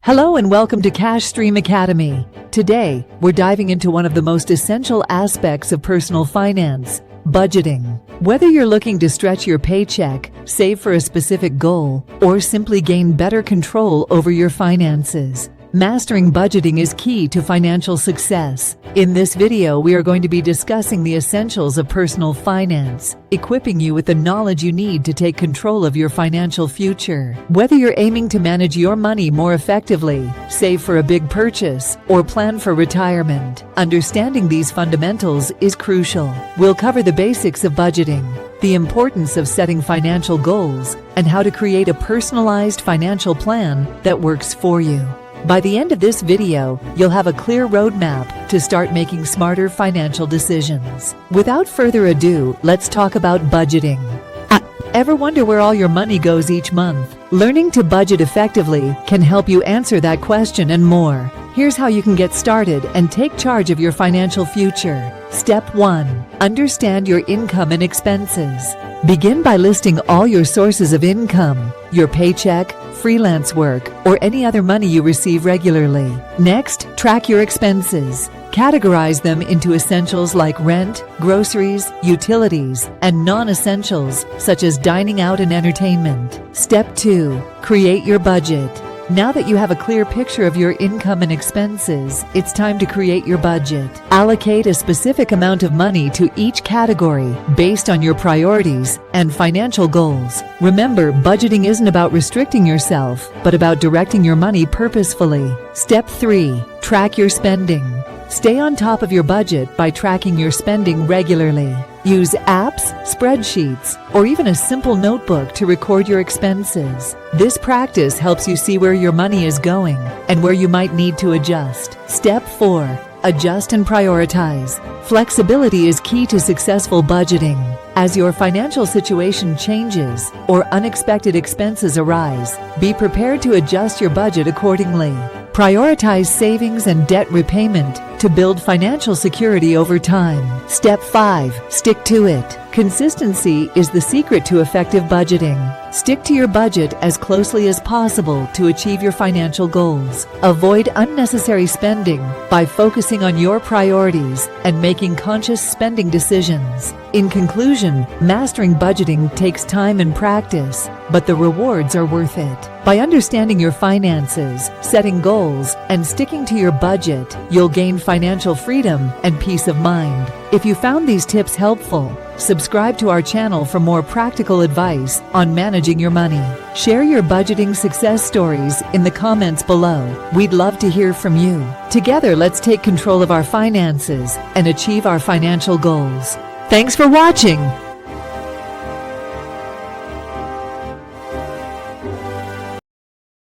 Hello and welcome to Cash Stream Academy. Today, we're diving into one of the most essential aspects of personal finance, budgeting. Whether you're looking to stretch your paycheck, save for a specific goal, or simply gain better control over your finances, mastering budgeting is key to financial success. In this video, we are going to be discussing the essentials of personal finance, equipping you with the knowledge you need to take control of your financial future. Whether you're aiming to manage your money more effectively, save for a big purchase, or plan for retirement, understanding these fundamentals is crucial. We'll cover the basics of budgeting, the importance of setting financial goals, and how to create a personalized financial plan that works for you. By the end of this video, you'll have a clear roadmap to start making smarter financial decisions. Without further ado, let's talk about budgeting. Ever wonder where all your money goes each month? Learning to budget effectively can help you answer that question and more. Here's how you can get started and take charge of your financial future. Step 1. Understand your income and expenses. Begin by listing all your sources of income, your paycheck, freelance work, or any other money you receive regularly. Next, track your expenses. Categorize them into essentials like rent, groceries, utilities, and non-essentials such as dining out and entertainment. Step 2. Create your budget. Now that you have a clear picture of your income and expenses, it's time to create your budget. Allocate a specific amount of money to each category based on your priorities and financial goals. Remember, budgeting isn't about restricting yourself, but about directing your money purposefully. Step 3. Track your spending. Stay on top of your budget by tracking your spending regularly. Use apps, spreadsheets, or even a simple notebook to record your expenses. This practice helps you see where your money is going and where you might need to adjust. Step 4. Adjust and prioritize. Flexibility is key to successful budgeting. As your financial situation changes or unexpected expenses arise, be prepared to adjust your budget accordingly. Prioritize savings and debt repayment to build financial security over time. Step 5. Stick to it. Consistency is the secret to effective budgeting. Stick to your budget as closely as possible to achieve your financial goals. Avoid unnecessary spending by focusing on your priorities and making conscious spending decisions. In conclusion, mastering budgeting takes time and practice, but the rewards are worth it. By understanding your finances, setting goals, and sticking to your budget, you'll gain financial freedom and peace of mind. If you found these tips helpful, subscribe to our channel for more practical advice on managing your money. Share your budgeting success stories in the comments below. We'd love to hear from you. Together, let's take control of our finances and achieve our financial goals. Thanks for watching.